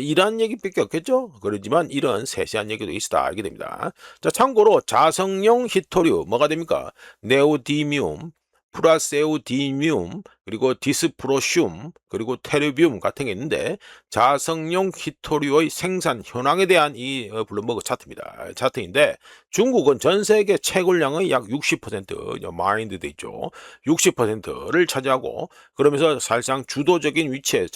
이란 얘기밖에 없겠죠? 그렇지만 이런 세세한 얘기도 있다 알게 됩니다. 자, 참고로 자석용 히토류 뭐가 됩니까? 네오디뮴, 프라세오디뮴, 그리고 디스프로슘, 그리고 테르비움 같은 게 있는데 자석용 히토류의 생산 현황에 대한 이 블룸버그 차트입니다. 차트인데 중국은 전 세계 채굴량의 약 60% 마인드 돼 있죠. 60%를 차지하고 그러면서 사실상 주도적인 위치에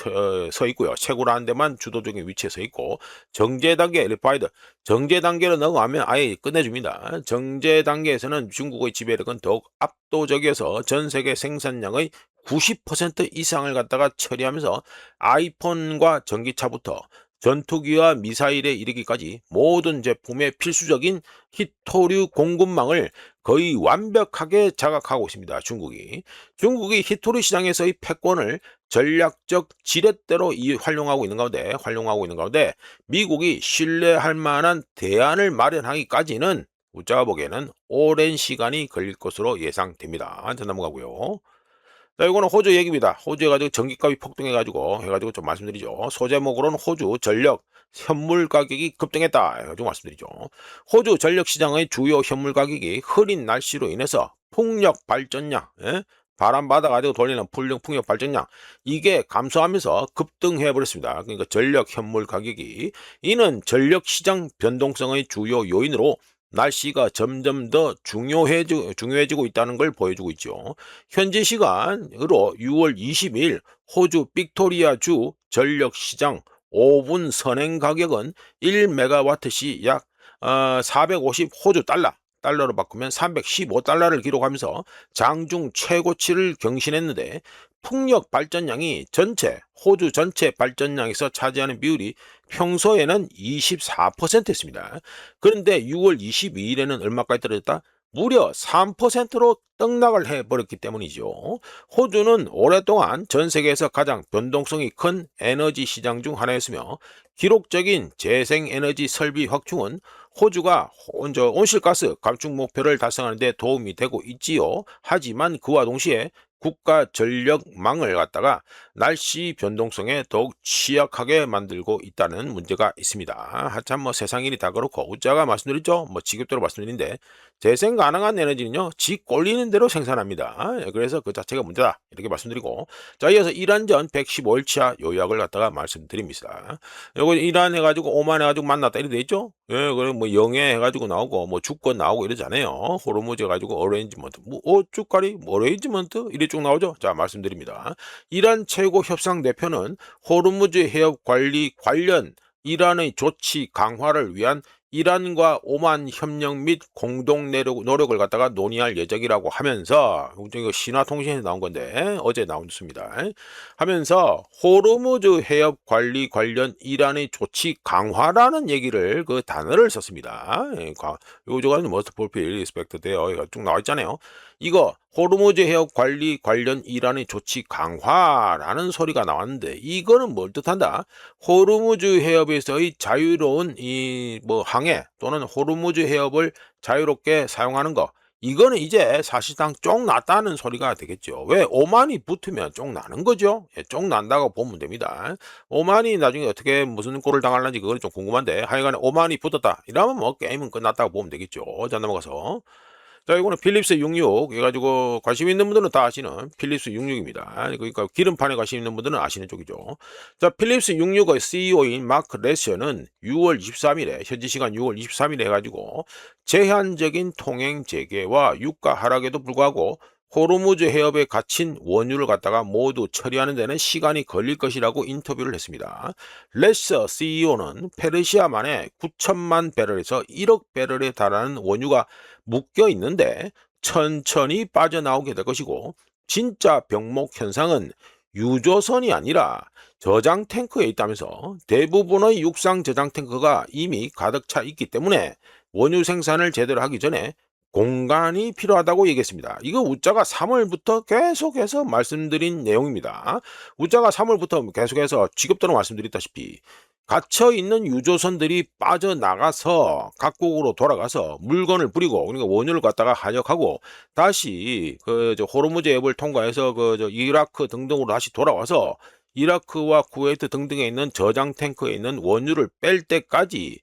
서 있고요. 채굴하는 데만 주도적인 위치에 서 있고 정제 단계 리파이드 정제 단계로 넘어가면 아예 끝내줍니다. 정제 단계에서는 중국의 지배력은 더욱 압도적이어서 전 세계 생산량의 90% 이상을 갖다가 처리하면서 아이폰과 전기차부터 전투기와 미사일에 이르기까지 모든 제품의 필수적인 히토류 공급망을 거의 완벽하게 장악하고 있습니다. 중국이 히토류 시장에서의 패권을 전략적 지렛대로 활용하고 있는 가운데 미국이 신뢰할 만한 대안을 마련하기까지는 우리가 보기에는 오랜 시간이 걸릴 것으로 예상됩니다. 자, 넘어가고요. 자, 이거는 호주 얘기입니다. 호주 해가지고 전기값이 폭등해가지고 좀 말씀드리죠. 소제목으로는 호주 전력 현물 가격이 급등했다 해가지고 말씀드리죠. 호주 전력 시장의 주요 현물 가격이 흐린 날씨로 인해서 풍력 발전량, 바람 받아가지고 돌리는 풍력 발전량 이게 감소하면서 급등해 버렸습니다. 그러니까 전력 현물 가격이 이는 전력 시장 변동성의 주요 요인으로 날씨가 점점 더 중요해지고 있다는 걸 보여주고 있죠. 현지 시간으로 6월 22일 호주 빅토리아주 전력시장 5분 선행 가격은 1메가와트시 약 450 호주 달러로 바꾸면 315달러를 기록하면서 장중 최고치를 경신했는데 풍력 발전량이 호주 전체 발전량에서 차지하는 비율이 평소에는 24%였습니다. 그런데 6월 22일에는 얼마까지 떨어졌다? 무려 3%로 떡락을 해버렸기 때문이죠. 호주는 오랫동안 전 세계에서 가장 변동성이 큰 에너지 시장 중 하나였으며 기록적인 재생에너지 설비 확충은 호주가 온실가스 감축 목표를 달성하는 데 도움이 되고 있지요. 하지만 그와 동시에 국가 전력망을 갖다가 날씨 변동성에 더욱 취약하게 만들고 있다는 문제가 있습니다. 하참 세상 일이 다 그렇고 우자가 말씀드렸죠. 직업대로 말씀드린데 재생 가능한 에너지는요. 지 꼴리는 대로 생산합니다. 그래서 그 자체가 문제다. 이렇게 말씀드리고 자, 이어서 이란전 115일차 요약을 갖다가 말씀드립니다. 요거 이란 해가지고 오만 해가지고 만났다 이래 돼 있죠. 그리고 영해 해가지고 나오고 주권 나오고 이러잖아요. 호르무즈 해가지고 어레인지먼트 어쭈까리 어레인지먼트 이래 쭉 나오죠. 자, 말씀드립니다. 이란 최고 협상 대표는 호르무즈 해협 관리 관련 이란의 조치 강화를 위한 이란과 오만 협력 및 공동 노력을 갖다가 논의할 예정이라고 하면서 이거 신화통신에서 나온 건데 어제 나온 뉴스입니다. 하면서 호르무즈 해협 관리 관련 이란의 조치 강화라는 얘기를 그 단어를 썼습니다. 요저가 머스트 볼필 리스펙트 돼요. 쭉 나와 있잖아요. 이거 호르무즈 해협 관리 관련 이란의 조치 강화라는 소리가 나왔는데 이거는 뭘 뜻한다? 호르무즈 해협에서의 자유로운 항해 또는 호르무즈 해협을 자유롭게 사용하는 거 이거는 이제 사실상 쫑 났다는 소리가 되겠죠. 왜? 오만이 붙으면 쫑 나는 거죠. 쫑 난다고 보면 됩니다. 오만이 나중에 어떻게 무슨 꼴을 당할는지 그건 좀 궁금한데 하여간에 오만이 붙었다 이러면 게임은 끝났다고 보면 되겠죠. 자, 넘어가서 자, 이거는 필립스 66 해가지고 관심 있는 분들은 다 아시는 필립스 66입니다. 그러니까 기름판에 관심 있는 분들은 아시는 쪽이죠. 자, 필립스 66의 CEO인 마크 레시어는 6월 23일에 현지 시간 6월 23일에 해가지고 제한적인 통행 재개와 유가 하락에도 불구하고 호르무즈 해협에 갇힌 원유를 갖다가 모두 처리하는 데는 시간이 걸릴 것이라고 인터뷰를 했습니다. 레셔 CEO는 페르시아만에 9천만 배럴에서 1억 배럴에 달하는 원유가 묶여 있는데 천천히 빠져나오게 될 것이고 진짜 병목 현상은 유조선이 아니라 저장 탱크에 있다면서 대부분의 육상 저장 탱크가 이미 가득 차 있기 때문에 원유 생산을 제대로 하기 전에 공간이 필요하다고 얘기했습니다. 이거 우자가 3월부터 계속해서 말씀드린 내용입니다. 우자가 3월부터 계속해서 직업대로 말씀드렸다시피 갇혀있는 유조선들이 빠져나가서 각국으로 돌아가서 물건을 뿌리고 그러니까 원유를 갖다가 하역하고 다시 호르무즈 해협을 통과해서 이라크 등등으로 다시 돌아와서 이라크와 쿠웨이트 등등에 있는 저장 탱크에 있는 원유를 뺄 때까지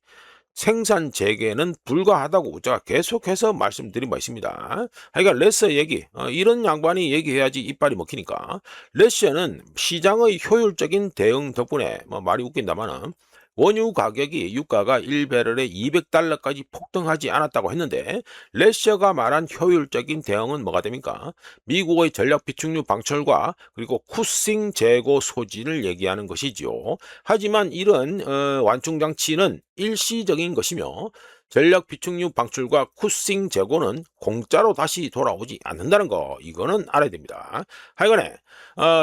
생산 재개는 불가하다고 제가 계속해서 말씀드린 바 있습니다. 하여간 레스 얘기, 이런 양반이 얘기해야지 이빨이 먹히니까. 러시아는 시장의 효율적인 대응 덕분에 말이 웃긴다마는 원유 가격이 유가가 1배럴에 200달러까지 폭등하지 않았다고 했는데 러시아가 말한 효율적인 대응은 뭐가 됩니까? 미국의 전략 비축유 방출과 그리고 쿠싱 재고 소진을 얘기하는 것이지요. 하지만 이런 완충 장치는 일시적인 것이며 전략 비축유 방출과 쿠싱 재고는 공짜로 다시 돌아오지 않는다는 거, 이거는 알아야 됩니다. 하여간에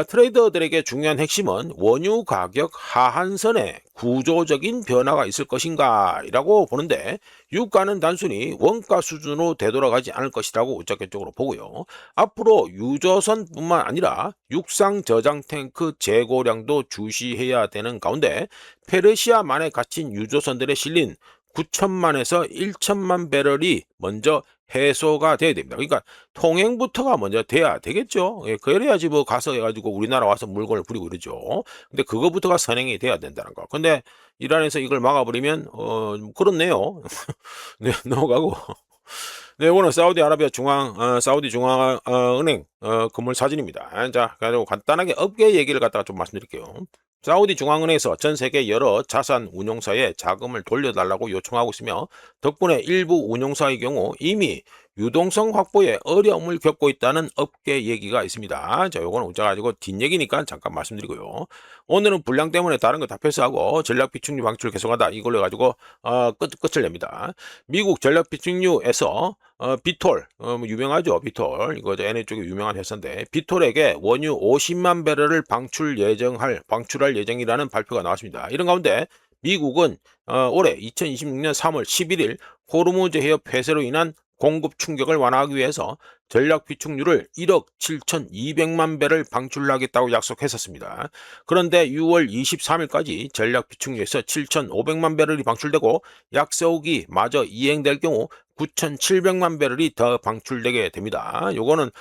트레이더들에게 중요한 핵심은 원유 가격 하한선에 구조적인 변화가 있을 것인가 이라고 보는데, 유가는 단순히 원가 수준으로 되돌아가지 않을 것이라고 우적격적으로 보고요. 앞으로 유조선뿐만 아니라 육상 저장 탱크 재고량도 주시해야 되는 가운데 페르시아만에 갇힌 유조선들에 실린 9천만에서 1천만 배럴이 먼저 해소가 돼야 됩니다. 그러니까 통행부터가 먼저 돼야 되겠죠. 예, 그래야지 뭐 가서 해가지고 우리나라 와서 물건을 부리고 이러죠. 근데 그거부터가 선행이 돼야 된다는 거. 근데 이란에서 이걸 막아버리면 그렇네요. 네, 넘어가고. 네, 이거는 사우디아라비아 사우디 중앙 은행 건물 사진입니다. 자, 그래가지고 간단하게 업계 얘기를 갖다가 좀 말씀드릴게요. 사우디 중앙은행에서 전 세계 여러 자산 운용사에 자금을 돌려달라고 요청하고 있으며, 덕분에 일부 운용사의 경우 이미 유동성 확보에 어려움을 겪고 있다는 업계 얘기가 있습니다. 자, 요거는 웃자가지고 뒷얘기니까 잠깐 말씀드리고요. 오늘은 불량 때문에 다른 거 다 패스하고 전략 비축유 방출 계속하다 이걸로 해가지고 끝을 냅니다. 미국 전략 비축유에서 비톨, 유명하죠. 비톨, 이거 NA 쪽에 유명한 회사인데, 비톨에게 원유 50만 배럴을 방출할 예정이라는 발표가 나왔습니다. 이런 가운데 미국은 올해 2026년 3월 11일 호르무즈 해협 폐쇄로 인한 공급 충격을 완화하기 위해서 전략 비축유를 1억 7,200만 배를 방출하겠다고 약속했었습니다. 그런데 6월 23일까지 전략 비축유에서 7,500만 배럴이 방출되고 약속이 마저 이행될 경우 9,700만 배럴이 더 방출되게 됩니다. 요거는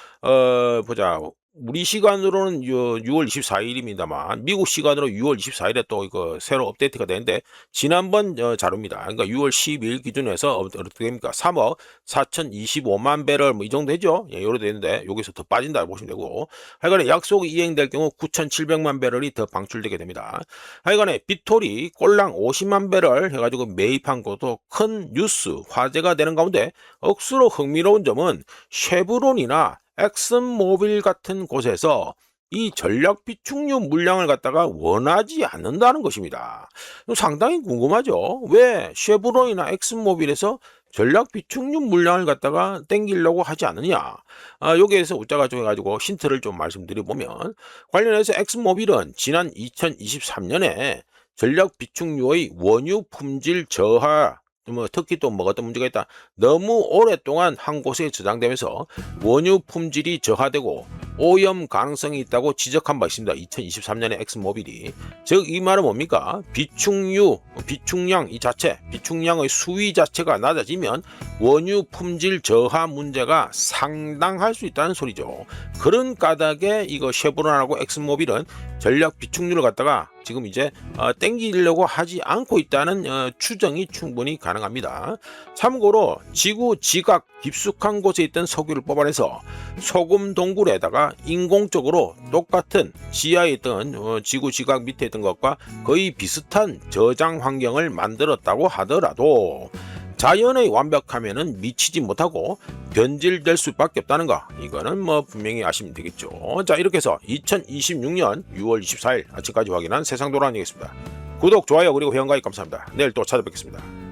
보자. 우리 시간으로는 6월 24일입니다만 미국 시간으로 6월 24일에 또 이거 새로 업데이트가 되는데, 지난번 자료입니다. 그러니까 6월 12일 기준에서 어떻게 됩니까? 3억 4,025만 배럴 뭐 이 정도 되죠? 예, 요로 되는데 여기서 더 빠진다 보시면 되고, 하여간에 약속이 이행될 경우 9,700만 배럴이 더 방출되게 됩니다. 하여간에 비톨이 꼴랑 50만 배럴 해가지고 매입한 것도 큰 뉴스, 화제가 되는 가운데 억수로 흥미로운 점은 쉐브론이나 엑슨모빌 같은 곳에서 이 전략 비축유 물량을 갖다가 원하지 않는다는 것입니다. 상당히 궁금하죠. 왜 쉐브론이나 엑슨모빌에서 전략 비축유 물량을 갖다가 땡기려고 하지 않느냐. 여기에서 웃자가지고 해가지고 힌트를 좀 말씀드려보면, 관련해서 엑슨모빌은 지난 2023년에 전략 비축유의 원유 품질 저하, 특히 또 뭐가 어떤 문제가 있다. 너무 오랫동안 한 곳에 저장되면서 원유 품질이 저하되고 오염 가능성이 있다고 지적한 바 있습니다. 2023년에 엑슨모빌이. 즉 이 말은 뭡니까? 비축량 이 자체, 비축량의 수위 자체가 낮아지면 원유 품질 저하 문제가 상당할 수 있다는 소리죠. 그런 까닭에 이거 쉐브론하고 엑슨모빌은 전략 비축유를 갖다가 지금 이제 땡기려고 하지 않고 있다는 추정이 충분히 가능합니다. 참고로 지구 지각 깊숙한 곳에 있던 석유를 뽑아내서 소금 동굴에다가 인공적으로 똑같은 지하에 있던 지구 지각 밑에 있던 것과 거의 비슷한 저장 환경을 만들었다고 하더라도 자연의 완벽함에는 미치지 못하고 변질될 수밖에 없다는 거, 이거는 뭐 분명히 아시면 되겠죠. 자, 이렇게 해서 2026년 6월 24일 아침까지 확인한 세상 돌아다니겠습니다. 구독, 좋아요, 그리고 회원가입 감사합니다. 내일 또 찾아뵙겠습니다.